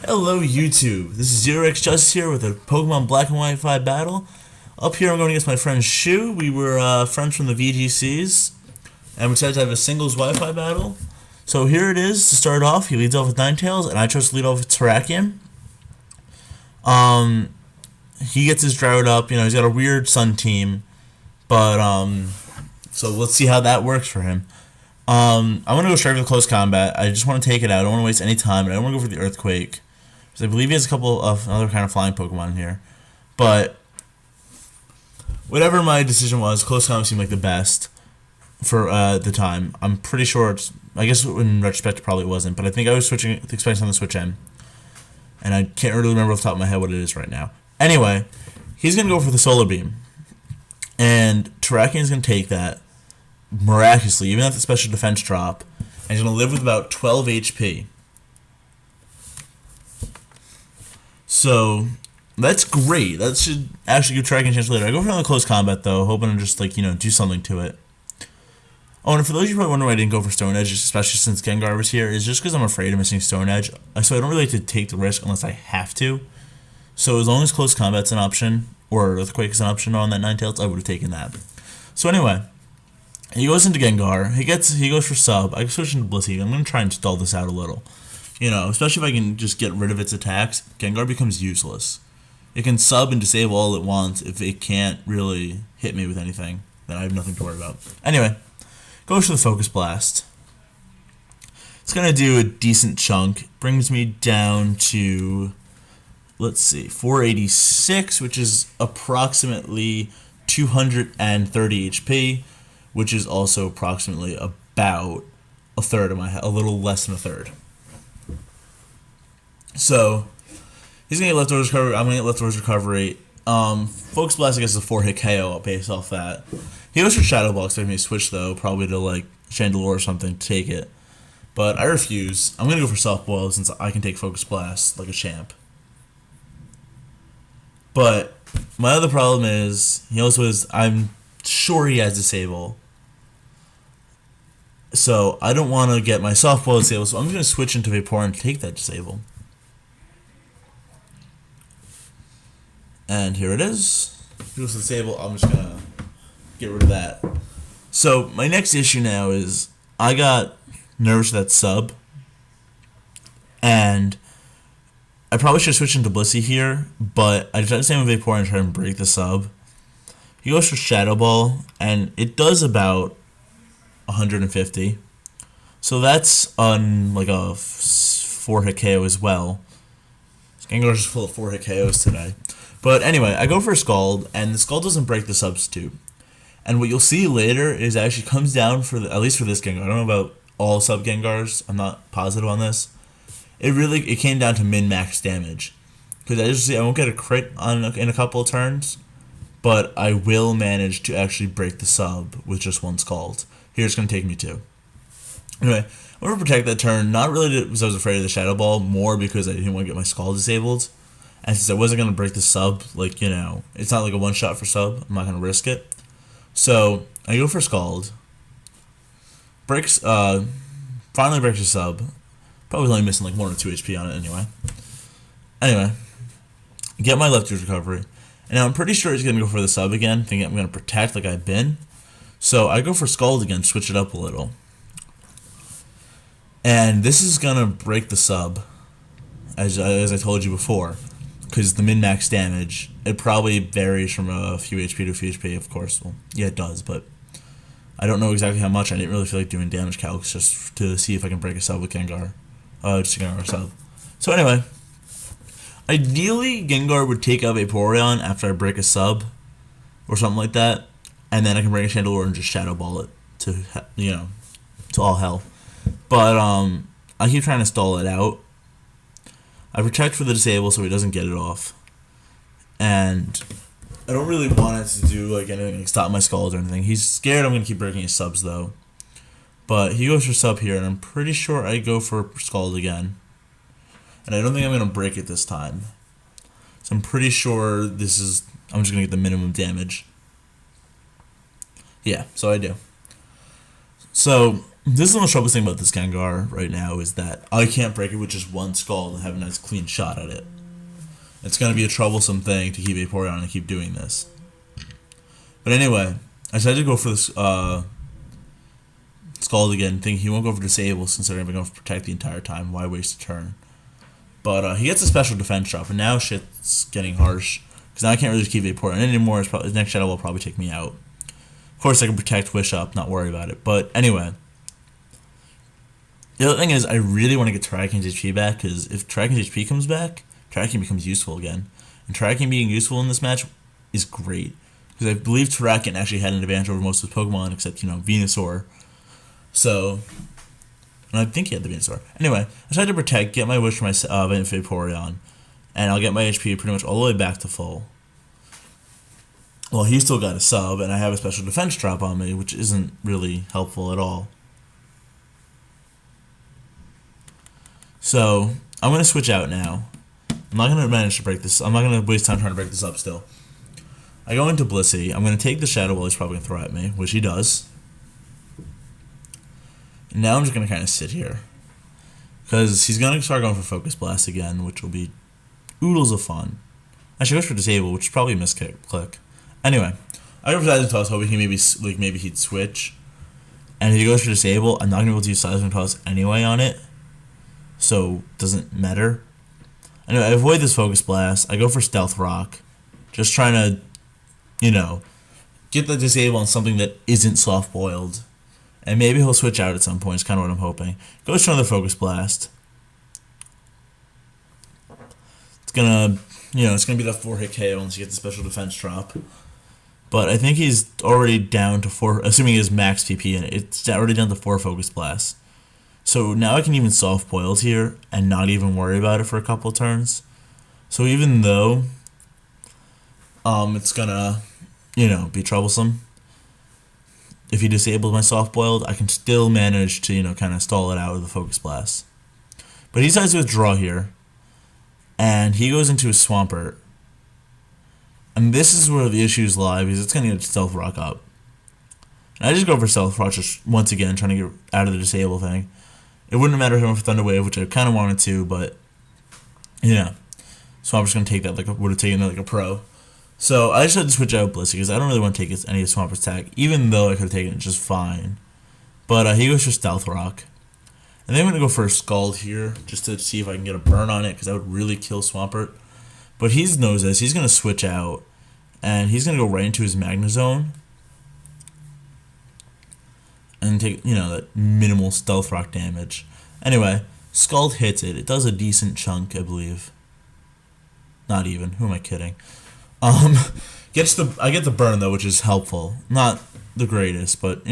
Hello YouTube, this is ZeroxJustice here with a Pokemon Black and White Wi-Fi battle. Up here I'm going against my friend Shu. We were friends from the VGCs, and we decided to have a singles Wi-Fi battle. So here it is to start off. He leads off with Ninetales, and I chose to lead off with Terrakion. He gets his drought up, he's got a weird Sun team, but so let's see how that works for him. I'm going to go straight for the close combat. I just want to take it out. I don't want to waste any time, and I don't want to go for the Earthquake. I believe he has a couple of other kind of flying Pokemon in here. But whatever my decision was, close combat seemed like the best for the time. I'm pretty sure it's, I guess in retrospect it probably wasn't, but I think I was expecting something to switch in. And I can't really remember off the top of my head what it is right now. Anyway, he's going to go for the Solar Beam. And Terrakion is going to take that miraculously, even at the special defense drop. And he's going to live with about 12 HP. So, that's great. That should actually give Terrakion a chance later. I go for another close combat, though, hoping to just, do something to it. Oh, and for those of you probably wondering why I didn't go for Stone Edge, especially since Gengar was here, is just because I'm afraid of missing Stone Edge. So I don't really like to take the risk unless I have to. So as long as close combat's an option, or Earthquake is an option on that Ninetales, I would have taken that. So anyway, he goes into Gengar. He goes for sub. I switch into Blissey. I'm going to try and stall this out a little. Especially if I can just get rid of its attacks, Gengar becomes useless. It can sub and disable all it wants. If it can't really hit me with anything, then I have nothing to worry about. Anyway, goes for the Focus Blast. It's going to do a decent chunk. Brings me down to, let's see, 486, which is approximately 230 HP, which is also approximately about a third of a little less than a third. So, he's going to get Leftovers Recovery. I'm going to get Leftovers Recovery. Focus Blast, I guess, is a 4-hit KO based off that. He goes for Shadow Ball, expecting me to switch, though, probably to, Chandelure or something to take it. But I refuse. I'm going to go for Soft Boil since I can take Focus Blast like a champ. But my other problem is, I'm sure he has Disable. So I don't want to get my Soft Boil Disable, so I'm going to switch into Vaporeon to take that Disable. And here it is. Here's the Disable. I'm just going to get rid of that. So my next issue now is I got nervous with that sub. And I probably should switch into Blissey here, but I tried to stay with Vaporeon and try and break the sub. He goes for Shadow Ball, and it does about 150. So that's on a 4-hit KO as well. Gengar's just full of 4-hit KOs today. But anyway, I go for a Scald, and the Scald doesn't break the substitute. And what you'll see later is it actually comes down at least for this Gengar. I don't know about all sub Gengars. I'm not positive on this. It came down to min-max damage. Because I won't get a crit in a couple of turns, but I will manage to actually break the sub with just one Scald. Here it's going to take me 2. Anyway, I want to protect that turn, not really because I was afraid of the Shadow Ball, more because I didn't want to get my Scald disabled. And since I wasn't going to break the sub, it's not like a one-shot for sub, I'm not going to risk it. So, I go for Scald. Finally breaks the sub. Probably only missing 1 or 2 HP on it anyway. Anyway, get my Leftovers Recovery. And now I'm pretty sure he's going to go for the sub again, thinking I'm going to protect like I've been. So I go for Scald again, switch it up a little. And this is going to break the sub, as I told you before. Because the min-max damage, it probably varies from a few HP to a few HP, of course. Well, yeah, it does, but I don't know exactly how much. I didn't really feel like doing damage calcs just to see if I can break a sub with Gengar. Just a Gengar sub. So anyway, ideally Gengar would take out Vaporeon after I break a sub, or something like that, and then I can bring a Chandelure and just Shadow Ball it to all hell. But I keep trying to stall it out. I protect for the Disable so he doesn't get it off, and I don't really want it to do anything, stop my Scald or anything. He's scared I'm gonna keep breaking his subs though. But he goes for sub here, and I'm pretty sure I go for Scald again. And I don't think I'm going to break it this time. So I'm pretty sure I'm just going to get the minimum damage. Yeah, so I do. So This is the most troublesome thing about this Gengar right now is that I can't break it with just one Scald and have a nice clean shot at it. It's going to be a troublesome thing to keep Vaporeon and keep doing this. But anyway, I decided to go for this Scald again, thinking he won't go for Disable since they're going to go for Protect the entire time. Why waste a turn? But he gets a special defense drop, and now shit's getting harsh. Because now I can't really just keep Vaporeon anymore. His next Shadow will probably take me out. Of course, I can Protect, Wish Up, not worry about it. But anyway. The other thing is, I really want to get Terrakion's HP back, because if Terrakion's HP comes back, Terrakion becomes useful again. And Terrakion being useful in this match is great. Because I believe Terrakion actually had an advantage over most of his Pokemon, except, Venusaur. So, and I think he had the Venusaur. Anyway, I tried to Protect, get my Wish for my Vaporeon, and I'll get my HP pretty much all the way back to full. Well, he's still got a sub, and I have a special defense drop on me, which isn't really helpful at all. So, I'm going to switch out now. I'm not going to manage to break this. I'm not going to waste time trying to break this up still. I go into Blissey. I'm going to take the Shadow Ball he's probably going to throw at me, which he does. And now I'm just going to kind of sit here. Because he's going to start going for Focus Blast again, which will be oodles of fun. I should go for Disable, which is probably a misclick. Anyway, I go for Seismic Toss, hoping maybe he'd switch. And if he goes for Disable, I'm not going to be able to use Seismic Toss anyway on it. So, doesn't matter. Anyway, I avoid this Focus Blast. I go for Stealth Rock. Just trying to, get the Disable on something that isn't soft-boiled. And maybe he'll switch out at some point. It's kind of what I'm hoping. Goes for another Focus Blast. It's gonna be that 4-hit KO once he gets the special defense drop. But I think he's already down to 4, assuming he has max TP in it. It's already down to 4 Focus Blasts. So now I can even soft boils here and not even worry about it for a couple of turns. So even though it's gonna, be troublesome, if he disables my soft boiled, I can still manage to, kind of stall it out with the Focus Blast. But he decides to withdraw here, and he goes into a Swampert. And this is where the issues lie, because it's gonna get Stealth Rock up. And I just go for Stealth Rock, just once again trying to get out of the disable thing. It wouldn't matter if I went for Thunder Wave, which I kind of wanted to, but so I'm just gonna take that would have taken that like a pro. So I just had to switch out Blissey because I don't really want to take any of Swampert's attack, even though I could have taken it just fine. But he goes for Stealth Rock, and then I'm gonna go for a Scald here just to see if I can get a burn on it because that would really kill Swampert. But he knows this. He's gonna switch out, and he's gonna go right into his Magnezone. And take, that minimal Stealth Rock damage. Anyway, Scald hits it. It does a decent chunk, I believe. Not even. Who am I kidding? I get the burn, though, which is helpful. Not the greatest, but,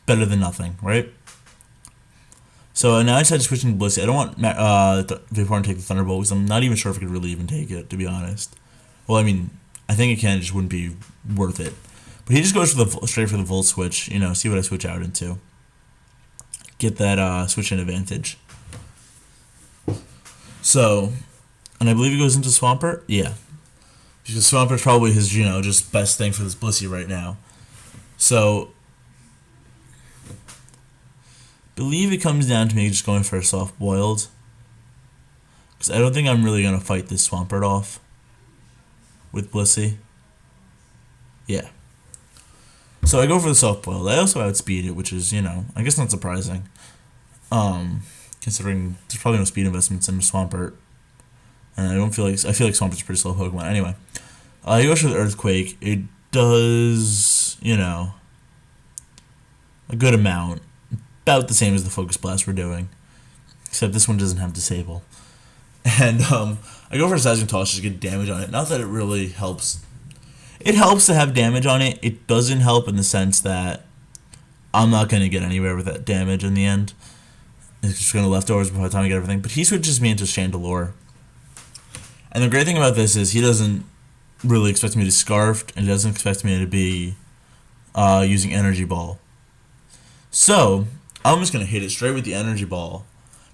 better than nothing, right? So now I decided to switch into Blissey. I don't want Vaporeon to take the Thunderbolt because I'm not even sure if I could really even take it, to be honest. Well, I mean, I think it can. It just wouldn't be worth it. But he just goes straight for the Volt Switch, see what I switch out into. Get that switch in advantage. So, and I believe he goes into Swampert? Yeah. Because Swampert's probably his, just best thing for this Blissey right now. So, believe it comes down to me just going for a soft boiled. Because I don't think I'm really going to fight this Swampert off with Blissey. Yeah. So I go for the soft boiled. I also outspeed it, which is, I guess not surprising. Considering there's probably no speed investments in Swampert. And I feel like Swampert's a pretty slow Pokemon. Anyway. He goes for the Earthquake. It does, a good amount. About the same as the Focus Blast we're doing. Except this one doesn't have Disable. And I go for a Seismic Toss just to get damage on it. Not that it really helps. It helps to have damage on it. It doesn't help in the sense that I'm not going to get anywhere with that damage in the end. It's just going to leftovers by the time I get everything. But he switches me into Chandelure. And the great thing about this is he doesn't really expect me to be Scarfed, and he doesn't expect me to be using Energy Ball. So, I'm just going to hit it straight with the Energy Ball.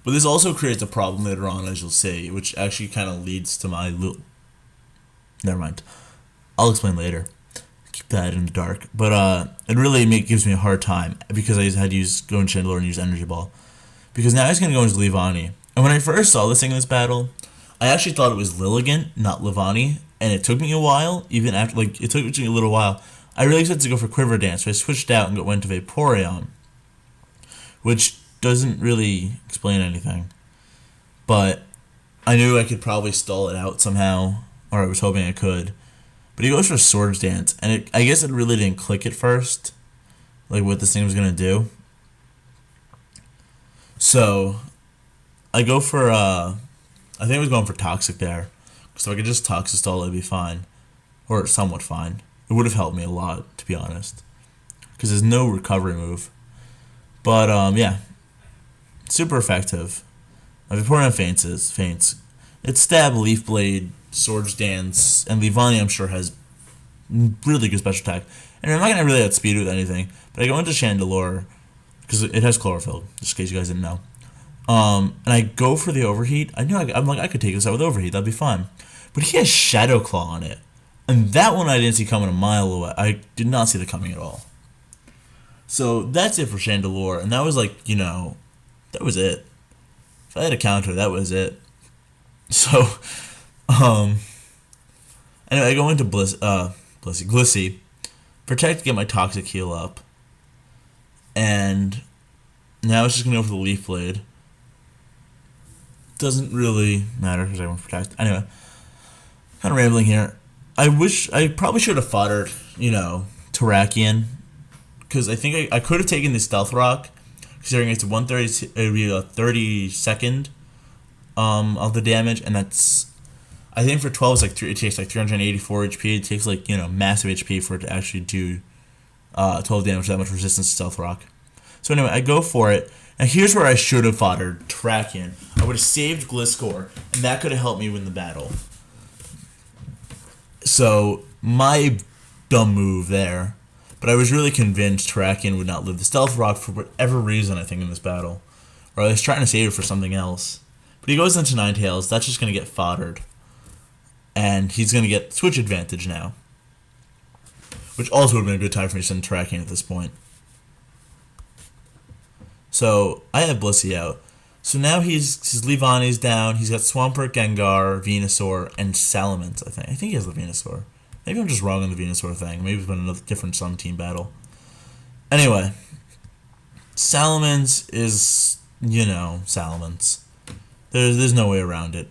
But this also creates a problem later on, as you'll see, which actually kind of leads to my... Never mind. I'll explain later. keep that in the dark. But it really gives me a hard time because I had to go into Chandelure and use Energy Ball. Because now he's going to go into Levani. And when I first saw this thing in this battle, I actually thought it was Lilligant, not Levani. And it took me a while, even after, like, it took me a little while. I really expected to go for Quiver Dance, so I switched out and went to Vaporeon, which doesn't really explain anything. But I knew I could probably stall it out somehow, or I was hoping I could. But he goes for Swords Dance, and I guess it really didn't click at first, like what this thing was going to do. So I go for, I think I was going for Toxic there. So if I could just Toxic Stall, it'd be fine. Or somewhat fine. It would have helped me a lot, to be honest. Because there's no recovery move. But, yeah. Super effective. My Vaporeon faints. It's Stab, Leaf Blade, Swords Dance, and Levani I'm sure has really good special attack. And I'm not going to really outspeed it with anything. But I go into Chandelure, because it has Chlorophyll, just in case you guys didn't know. And I go for the Overheat. I'm like, I could take this out with Overheat, that'd be fine. But he has Shadow Claw on it. And that one I didn't see coming a mile away. I did not see that coming at all. So that's it for Chandelure. And that was like, that was it. If I had a counter, that was it. So, anyway, I go into Glissy. Protect to get my Toxic heal up. And now it's just going to go for the Leaf Blade. Doesn't really matter because I want to Protect. Anyway, kind of rambling here. I probably should have foddered, Terrakion. Because I think I could have taken the Stealth Rock, considering it's 130, it would be a 32nd of the damage, and that's, I think for 12 it's it takes like 384 HP. It takes like, massive HP for it to actually do 12 damage, that much resistance to Stealth Rock. So anyway, I go for it. Now here's where I should have foddered Terrakion. I would have saved Gliscor, and that could have helped me win the battle. So, my dumb move there. But I was really convinced Terrakion would not live the Stealth Rock for whatever reason, I think, in this battle. Or I was trying to save it for something else. But he goes into Ninetales, that's just going to get foddered. And he's going to get Switch Advantage now. Which also would have been a good time for me to send Terrakion at this point. So, I have Blissey out. So now his Levani's down. He's got Swampert, Gengar, Venusaur, and Salamence, I think. I think he has the Venusaur. Maybe I'm just wrong on the Venusaur thing. Maybe it's been another different Sun Team battle. Anyway. Salamence is, Salamence. There's no way around it.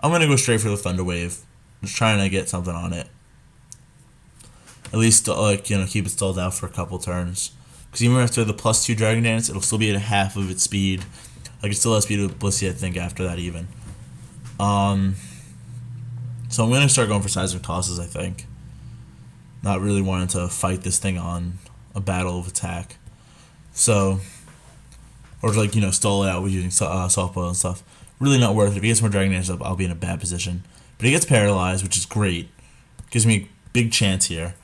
I'm going to go straight for the Thunder Wave. Just trying to get something on it. At least, keep it stalled out for a couple turns. Because even after the +2 Dragon Dance, it'll still be at half of its speed. I can still have speed with Blissey, I think, after that even. So I'm going to start going for Seismic Tosses, I think. Not really wanting to fight this thing on a battle of attack. So, or stall it out with using Softball and stuff. Really not worth it. If he gets more Dragon Dance up, I'll be in a bad position. But he gets paralyzed, which is great. Gives me a big chance here.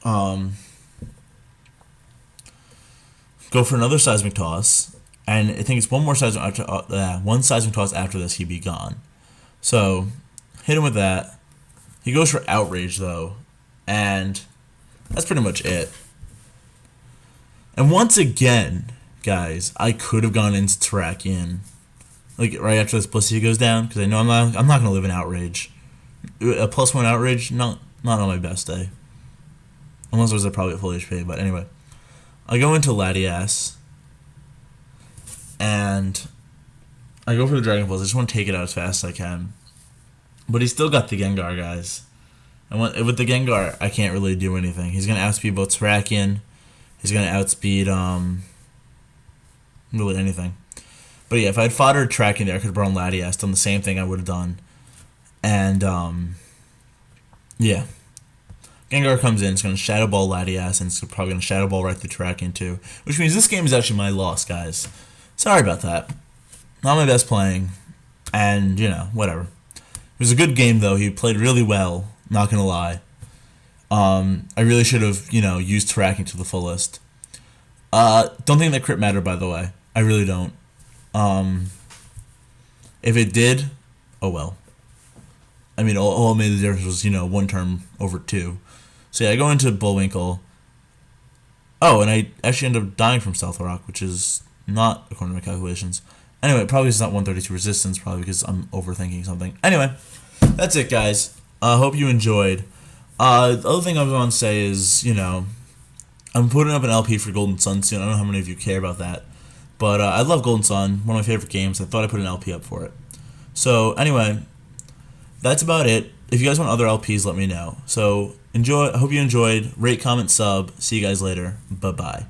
Go for another Seismic Toss. And I think it's one Seismic Toss after this, he'd be gone. So, hit him with that. He goes for Outrage, though. And that's pretty much it. And once again, guys, I could have gone into Terrakion. Like, right after this Blissey goes down. Because I know I'm not going to live in Outrage. A +1 Outrage, not on my best day. Unless I was probably at full HP. But anyway. I go into Latias. And I go for the Dragon Pulse. I just want to take it out as fast as I can. But he's still got the Gengar, guys. And with the Gengar, I can't really do anything. He's going to outspeed both Terrakion. He's going to outspeed really anything. But yeah, if I had foddered Terrakion there, I could have brought in Latias, done the same thing I would have done. And, yeah. Gengar comes in, it's going to Shadow Ball Latias, and it's probably going to Shadow Ball right through Terrakion too. Which means this game is actually my loss, guys. Sorry about that. Not my best playing. And, whatever. It was a good game, though. He played really well, not going to lie. I really should have, used Terrakion to the fullest. Don't think that crit mattered, by the way. I really don't. If it did, oh well. I mean, all it made the difference was, one turn over 2. So yeah, I go into Bullwinkle. Oh, and I actually end up dying from Stealth Rock, which is not according to my calculations. Anyway, probably it's not 132 resistance, probably because I'm overthinking something. Anyway, that's it, guys. Hope you enjoyed. The other thing I was going to say is, I'm putting up an LP for Golden Sun soon. I don't know how many of you care about that. But I love Golden Sun, one of my favorite games. I thought I put an LP up for it. So, anyway, that's about it. If you guys want other LPs, let me know. So, enjoy. I hope you enjoyed. Rate, comment, sub. See you guys later. Bye-bye.